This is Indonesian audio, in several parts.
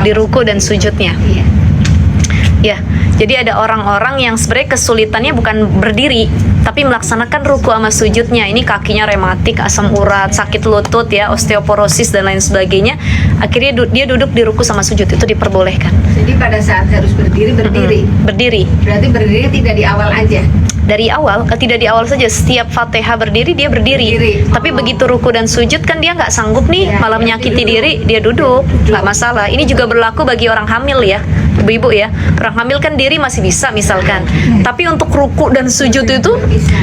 di ruku dan sujudnya. Iya. Ya, jadi ada orang-orang yang sebenarnya kesulitannya bukan berdiri, tapi melaksanakan ruku sama sujudnya. Ini kakinya rematik, asam urat, sakit lutut ya, osteoporosis dan lain sebagainya. Akhirnya dia duduk di ruku sama sujud, itu diperbolehkan. Jadi pada saat harus berdiri. Berdiri. Berarti berdiri tidak di awal aja. Dari awal, tidak di awal saja. Setiap Fatihah berdiri, dia berdiri. Tapi begitu ruku dan sujud kan dia nggak sanggup nih, Ya, malah menyakiti duduk. diri, dia duduk, nggak masalah. Ini juga berlaku bagi orang hamil ya, ibu-ibu ya. Orang hamil kan diri masih bisa misalkan, tapi untuk ruku dan sujud itu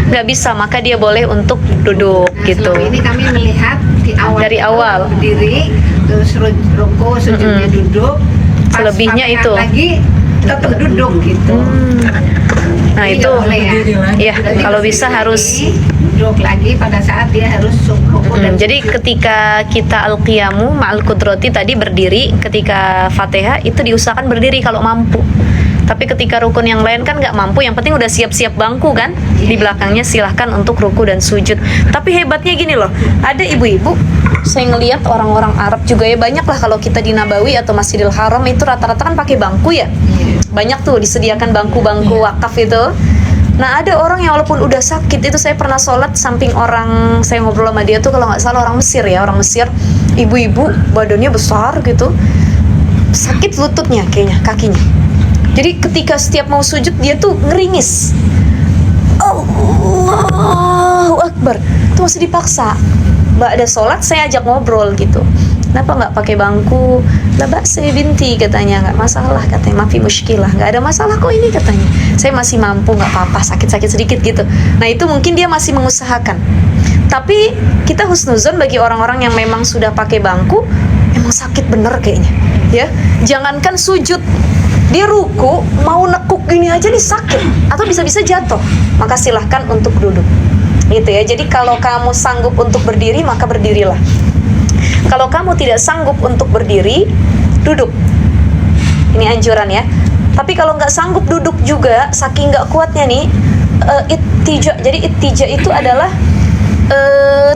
nggak bisa, maka dia boleh untuk duduk Nah, gitu. selama ini kami melihat di awal Dari itu awal. berdiri, terus ruku, sujudnya duduk. Pas Selebihnya Fatihah itu. lagi tetap duduk gitu. Nah Jadi itu, nggak boleh ya. ya Berarti kalau berdiri bisa lagi, harus. duduk lagi pada saat dia harus ruku dan Jadi ketika kita al-qiyamu ma'al qudrati tadi berdiri, ketika Fatihah itu diusahakan berdiri kalau mampu. Tapi ketika rukun yang lain kan nggak mampu, yang penting udah siap-siap bangku kan, di belakangnya silahkan untuk ruku dan sujud. Tapi hebatnya gini loh, ada ibu-ibu, saya ngelihat orang-orang Arab juga ya, banyak lah kalau kita di Nabawi atau Masjidil Haram itu rata-rata kan pakai bangku ya. Banyak tuh disediakan bangku-bangku wakaf itu. Nah ada orang yang walaupun udah sakit, itu saya pernah sholat samping orang, saya ngobrol sama dia tuh kalau nggak salah orang Mesir ya, orang Mesir, ibu-ibu badannya besar gitu, sakit lututnya kayaknya, kakinya. Jadi ketika setiap mau sujud dia tuh ngeringis. Allahu Akbar. Itu masih dipaksa. Mbak ada sholat, saya ajak ngobrol gitu. Kenapa nggak pakai bangku? Lah Mbak, saya binti katanya, nggak masalah katanya, mafi muskilah, nggak ada masalah kok ini katanya. Saya masih mampu, nggak apa-apa, sakit-sakit sedikit gitu. Nah itu mungkin dia masih mengusahakan. Tapi kita husnuzon bagi orang-orang yang memang sudah pakai bangku, emang sakit bener kayaknya. Ya, jangankan sujud, dia ruku mau nekuk gini aja nih sakit atau bisa-bisa jatuh, maka silahkan untuk duduk gitu ya. Jadi kalau kamu sanggup untuk berdiri maka berdirilah, kalau kamu tidak sanggup untuk berdiri duduk, ini anjuran ya. Tapi kalau nggak sanggup duduk juga saking nggak kuatnya nih, ittija. Jadi ittija itu adalah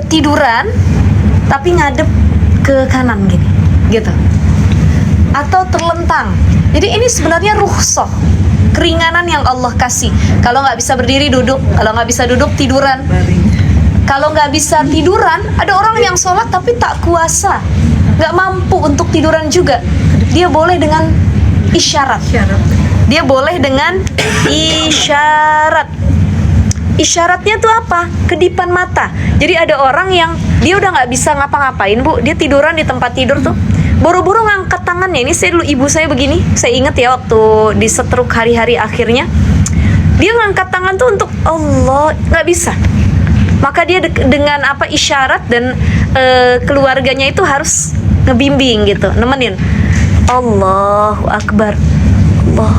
tiduran tapi ngadep ke kanan gini gitu, atau terlentang. Jadi ini sebenarnya rukhsah, keringanan yang Allah kasih. Kalau nggak bisa berdiri duduk, kalau nggak bisa duduk tiduran. Kalau nggak bisa tiduran, ada orang yang sholat tapi tak kuasa, nggak mampu untuk tiduran juga. Dia boleh dengan isyarat. Dia boleh dengan isyarat. Isyaratnya tuh apa? Kedipan mata. Jadi ada orang yang dia udah nggak bisa ngapa-ngapain, Bu. Dia tiduran di tempat tidur tuh, buru-buru ngangkat tangannya. Ini saya dulu ibu saya begini, saya ingat ya waktu di setruk hari-hari akhirnya, dia ngangkat tangan tuh untuk Allah, nggak bisa. Maka dia dengan apa, isyarat dan keluarganya itu harus ngebimbing gitu, nemenin. Allahu Akbar, Allah,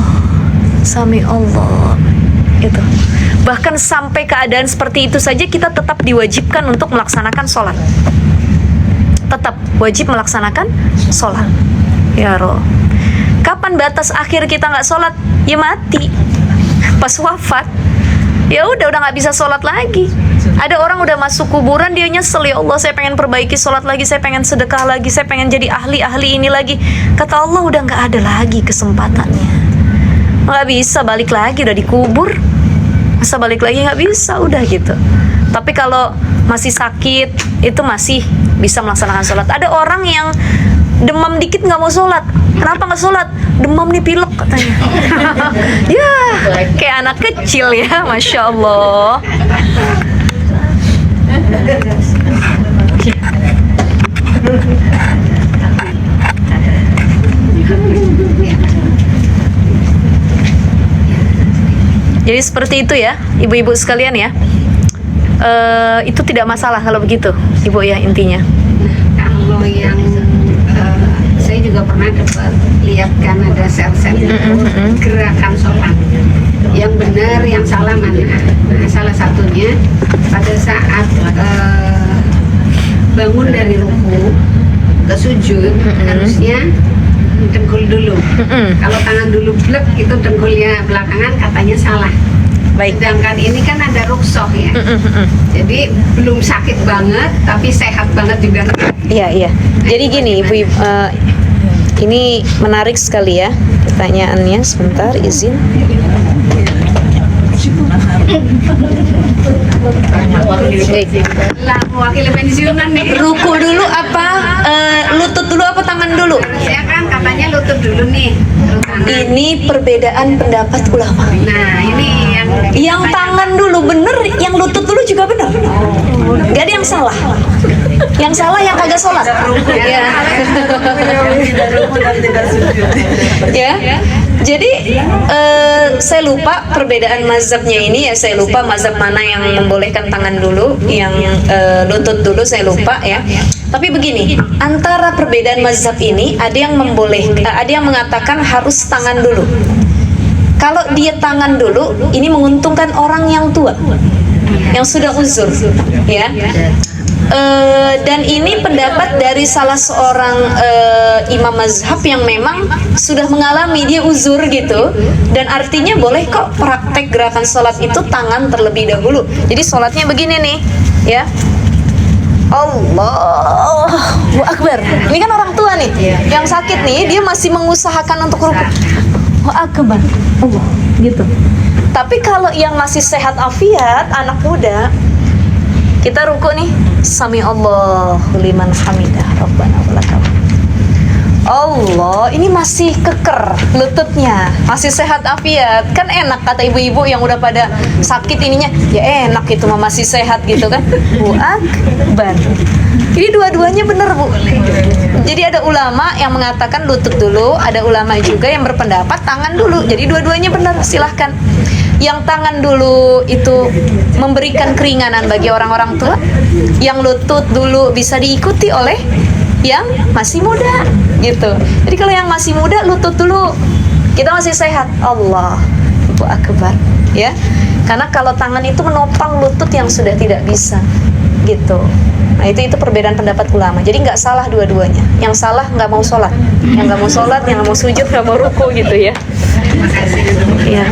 sami Allah, gitu. Bahkan sampai keadaan seperti itu saja kita tetap diwajibkan untuk melaksanakan sholat. Tetap wajib melaksanakan sholat. Ya Roh, kapan batas akhir kita nggak sholat? Ya mati, pas wafat. Ya udah nggak bisa sholat lagi. Ada orang udah masuk kuburan, dia nyesel, ya Allah saya pengen perbaiki sholat lagi, saya pengen sedekah lagi, saya pengen jadi ahli ini lagi. Kata Allah udah nggak ada lagi kesempatannya, nggak bisa balik lagi, udah dikubur, masa balik lagi? Nggak bisa, udah gitu. Tapi kalau masih sakit itu masih bisa melaksanakan sholat. Ada orang yang demam dikit nggak mau sholat. Kenapa nggak sholat? Demam nih, pilek katanya. Ya kayak anak kecil ya, Masya Allah. Jadi seperti itu ya ibu-ibu sekalian ya. Itu tidak masalah kalau begitu ibu ya, intinya. Kalau yang saya juga pernah lihat kan ada sel-sel gerakan sholat yang benar yang salah mana. Nah, salah satunya pada saat bangun dari ruku ke sujud harusnya dengkul dulu. Kalau tangan dulu blek itu dengkulnya belakangan, katanya salah. Baik. Sedangkan ini kan ada rukhsah ya. Jadi belum sakit banget tapi sehat banget juga. Iya. Jadi gini Ini menarik sekali ya pertanyaannya. Sebentar, izin. Lah, mewakili pensiunan nih. Ruku dulu apa? Lutut dulu apa tangan dulu? Saya kan katanya lutut dulu nih. Lutut kanan. Ini perbedaan pendapat ulama. Nah, ini Yang tangan dulu bener, yang lutut dulu juga bener. Gak ada yang salah. Yang salah yang kagak sholat. Ya. Ya. Jadi saya lupa perbedaan mazhabnya ini ya. Saya lupa mazhab mana yang membolehkan tangan dulu, yang lutut dulu saya lupa ya. Tapi begini, antara perbedaan mazhab ini ada yang ada yang mengatakan harus tangan dulu. Kalau dia tangan dulu, ini menguntungkan orang yang tua, yang sudah uzur, ya. Dan ini pendapat dari salah seorang imam mazhab yang memang sudah mengalami dia uzur gitu, dan artinya boleh kok praktek gerakan sholat itu tangan terlebih dahulu. Jadi sholatnya begini nih, ya. Allahu Akbar. Ini kan orang tua nih, yang sakit nih, dia masih mengusahakan untuk ruku. Allahu Akbar. Allah, gitu. Tapi kalau yang masih sehat afiat, anak muda, kita ruku nih, sami Allahu liman hamidah, Rabbana walakal. Allah, ini masih keker lututnya, masih sehat afiat. Kan enak kata ibu-ibu yang udah pada sakit ininya, ya enak itu mah masih sehat gitu kan. Allahu Akbar. Ini dua-duanya bener, Bu. Jadi ada ulama yang mengatakan lutut dulu, ada ulama juga yang berpendapat tangan dulu. Jadi dua-duanya bener, silahkan. Yang tangan dulu itu memberikan keringanan bagi orang-orang tua, yang lutut dulu bisa diikuti oleh yang masih muda gitu. Jadi kalau yang masih muda lutut dulu, kita masih sehat. Allahu Akbar, ya. Karena kalau tangan itu menopang lutut yang sudah tidak bisa gitu. Nah itu perbedaan pendapat ulama. Jadi nggak salah dua-duanya. Yang salah nggak mau sholat, yang nggak mau sholat, yang nggak mau sujud, nggak mau ruku gitu ya. Terima kasih. Ya.